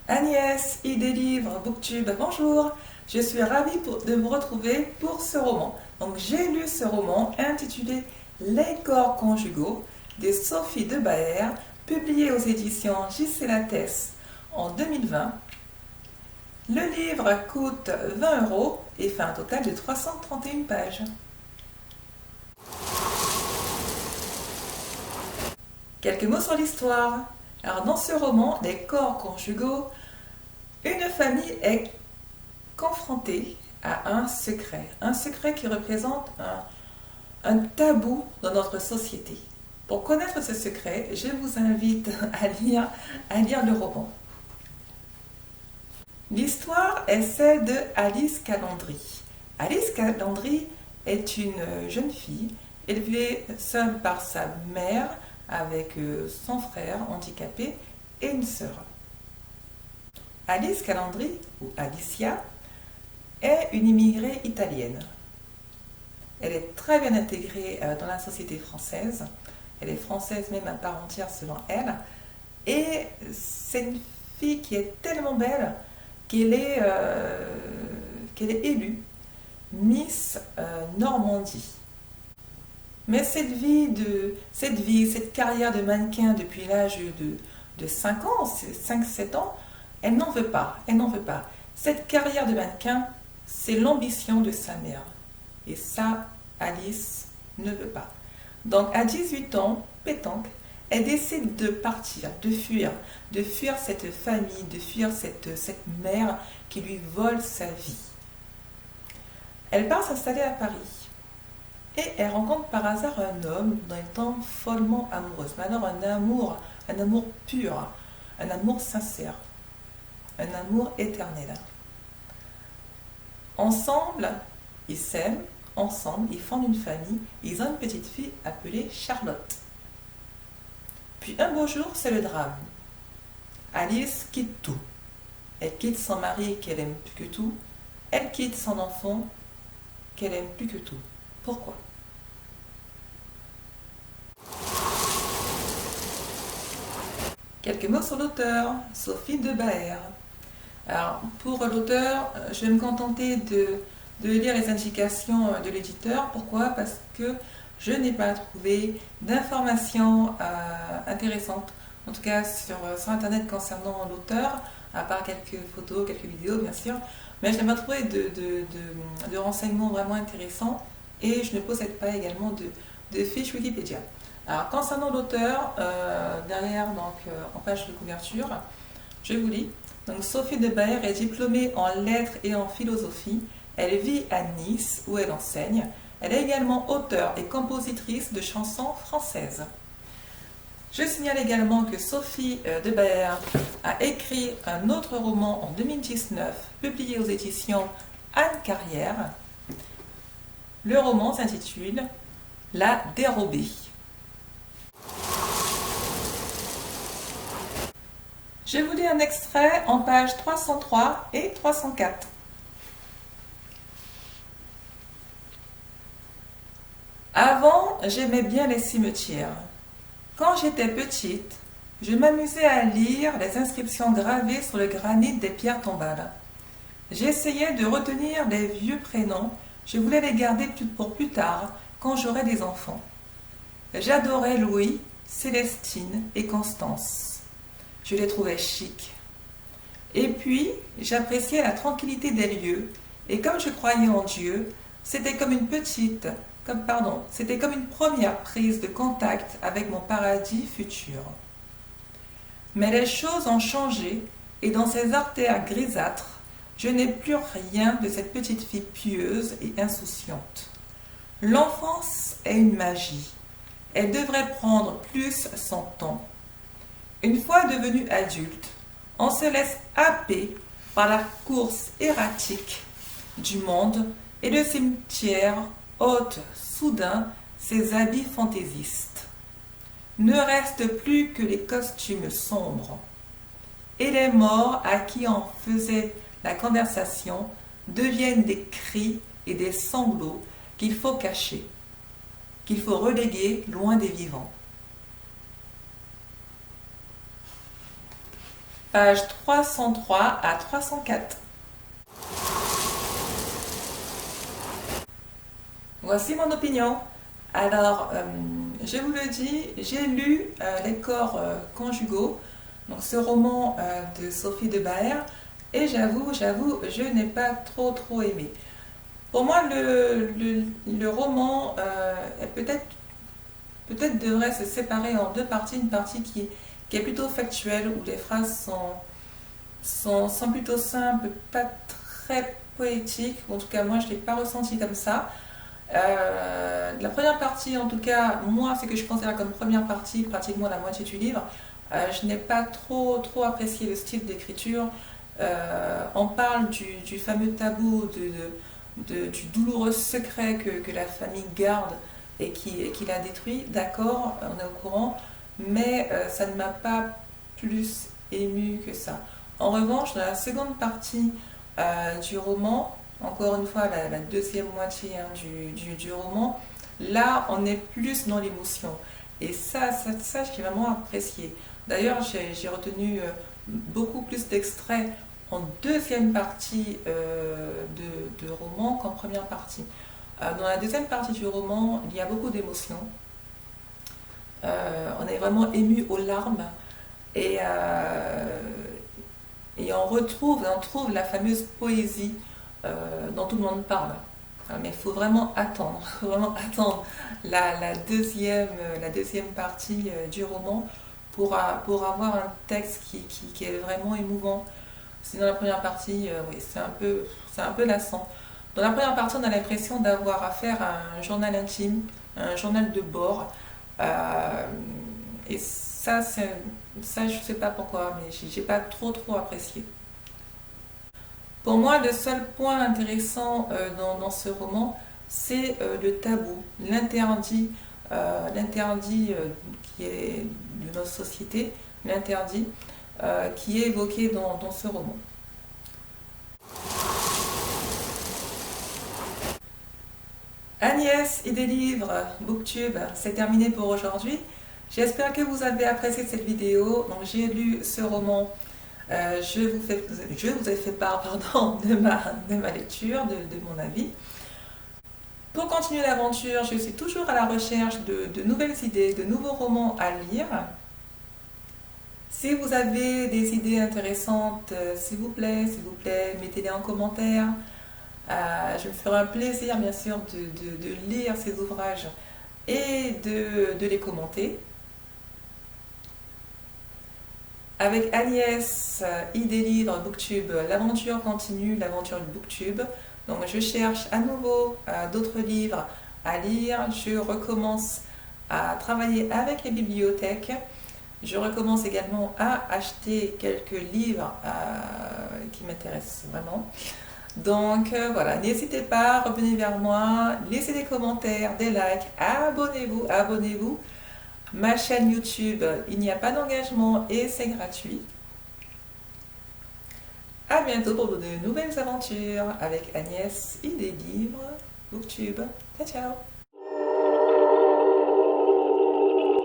Agnès, idée livre, Booktube, bonjour. Je suis ravie de vous retrouver pour ce roman. Donc j'ai lu ce roman intitulé Les corps conjugaux de Sophie de Baer, publié aux éditions J.C. Lattès en 2020. Le livre coûte 20 € et fait un total de 331 pages. Quelques mots sur l'histoire. Alors dans ce roman, Les corps conjugaux, une famille est confrontée à un secret qui représente un tabou dans notre société. Pour connaître ce secret, je vous invite à lire le roman. L'histoire est celle de Alice Calandry. Alice Calandry est une jeune fille élevée seule par sa mère avec son frère handicapé et une sœur. Alice Calandry, ou Alicia, est une immigrée italienne. Elle est très bien intégrée dans la société française. Elle est française même à part entière selon elle. Et c'est une fille qui est tellement belle qu'elle est élue Miss Normandie. Mais cette carrière de mannequin depuis l'âge de 5 ans, 5-7 ans, elle n'en veut pas. Cette carrière de mannequin, c'est l'ambition de sa mère. Et ça, Alice ne veut pas. Donc à 18 ans, pétanque, elle décide de partir, de fuir cette famille, de fuir cette mère qui lui vole sa vie. Elle part s'installer à Paris. Et elle rencontre par hasard un homme dont elle tombe follement amoureuse. Mais alors un amour pur, un amour sincère, un amour éternel. Ensemble, ils s'aiment, ensemble, ils fondent une famille, ils ont une petite fille appelée Charlotte. Puis un beau jour, c'est le drame. Alice quitte tout. Elle quitte son mari qu'elle aime plus que tout. Elle quitte son enfant qu'elle aime plus que tout. Pourquoi? Quelques mots sur l'auteur, Sophie de Baer. Alors, pour l'auteur, je vais me contenter de lire les indications de l'éditeur. Pourquoi? Parce que je n'ai pas trouvé d'informations intéressantes, en tout cas sur Internet concernant l'auteur, à part quelques photos, quelques vidéos bien sûr, mais je n'ai pas trouvé de renseignements vraiment intéressants et je ne possède pas également de fiche Wikipédia. Alors concernant l'auteur, derrière en page de couverture, je vous lis. Donc Sophie de Baer est diplômée en lettres et en philosophie. Elle vit à Nice où elle enseigne. Elle est également auteure et compositrice de chansons françaises. Je signale également que Sophie de Baer a écrit un autre roman en 2019, publié aux éditions Anne Carrière. Le roman s'intitule La dérobée. Je vous lis un extrait en pages 303 et 304. Avant, j'aimais bien les cimetières. Quand j'étais petite, je m'amusais à lire les inscriptions gravées sur le granit des pierres tombales. J'essayais de retenir les vieux prénoms, je voulais les garder pour plus tard, quand j'aurais des enfants. J'adorais Louis, Célestine et Constance. Je les trouvais chics. Et puis, j'appréciais la tranquillité des lieux, et comme je croyais en Dieu, c'était comme une première prise de contact avec mon paradis futur. Mais les choses ont changé, et dans ces artères grisâtres, je n'ai plus rien de cette petite fille pieuse et insouciante. L'enfance est une magie. Elle devrait prendre plus son temps. Une fois devenu adulte, on se laisse happer par la course erratique du monde et le cimetière ôte soudain ses habits fantaisistes. Ne restent plus que les costumes sombres. Et les morts à qui on faisait la conversation deviennent des cris et des sanglots qu'il faut cacher, qu'il faut reléguer loin des vivants. page 303 à 304. Voici mon opinion. Alors, je vous le dis, j'ai lu Les corps conjugaux, donc ce roman de Sophie de Baer, et j'avoue, je n'ai pas trop aimé. Pour moi, le roman peut-être devrait se séparer en deux parties, une partie qui est plutôt factuelle, où les phrases sont plutôt simples, pas très poétiques, en tout cas moi je ne l'ai pas ressenti comme ça. La première partie, en tout cas, moi, ce que je considère comme première partie, pratiquement la moitié du livre, je n'ai pas trop apprécié le style d'écriture. On parle du fameux tabou, du douloureux secret que la famille garde et qui l'a détruit. D'accord, on est au courant, mais ça ne m'a pas plus ému que ça. En revanche, dans la seconde partie du roman, encore une fois la deuxième moitié du roman, là on est plus dans l'émotion. Et ça j'ai vraiment apprécié. D'ailleurs, j'ai retenu beaucoup plus d'extraits en deuxième partie de roman qu'en première partie. Dans la deuxième partie du roman, il y a beaucoup d'émotions. On est vraiment ému aux larmes et on retrouve la fameuse poésie dont tout le monde parle. Mais il faut vraiment attendre, la deuxième partie du roman pour avoir un texte qui est vraiment émouvant. Sinon, la première partie, oui, c'est un peu lassant. Dans la première partie, on a l'impression d'avoir affaire à un journal intime, un journal de bord. Et ça, je ne sais pas pourquoi, mais j'ai pas trop apprécié. Pour moi, le seul point intéressant dans ce roman, c'est le tabou, l'interdit qui est de notre société, l'interdit qui est évoqué dans ce roman. Agnès et des livres, Booktube, c'est terminé pour aujourd'hui. J'espère que vous avez apprécié cette vidéo. Donc, j'ai lu ce roman. Je vous ai fait part de ma lecture, de mon avis. Pour continuer l'aventure, je suis toujours à la recherche de nouvelles idées, de nouveaux romans à lire. Si vous avez des idées intéressantes, s'il vous plaît, mettez-les en commentaire. Je me ferai un plaisir, bien sûr, de lire ces ouvrages et de les commenter. Avec Agnès, idées livres, Booktube, l'aventure continue, l'aventure du Booktube. Donc je cherche à nouveau d'autres livres à lire. Je recommence à travailler avec les bibliothèques. Je recommence également à acheter quelques livres qui m'intéressent vraiment. Donc voilà, n'hésitez pas, revenez vers moi, laissez des commentaires, des likes, abonnez-vous. Ma chaîne YouTube, il n'y a pas d'engagement et c'est gratuit. A bientôt pour de nouvelles aventures avec Agnès et des livres Booktube. Ciao ciao.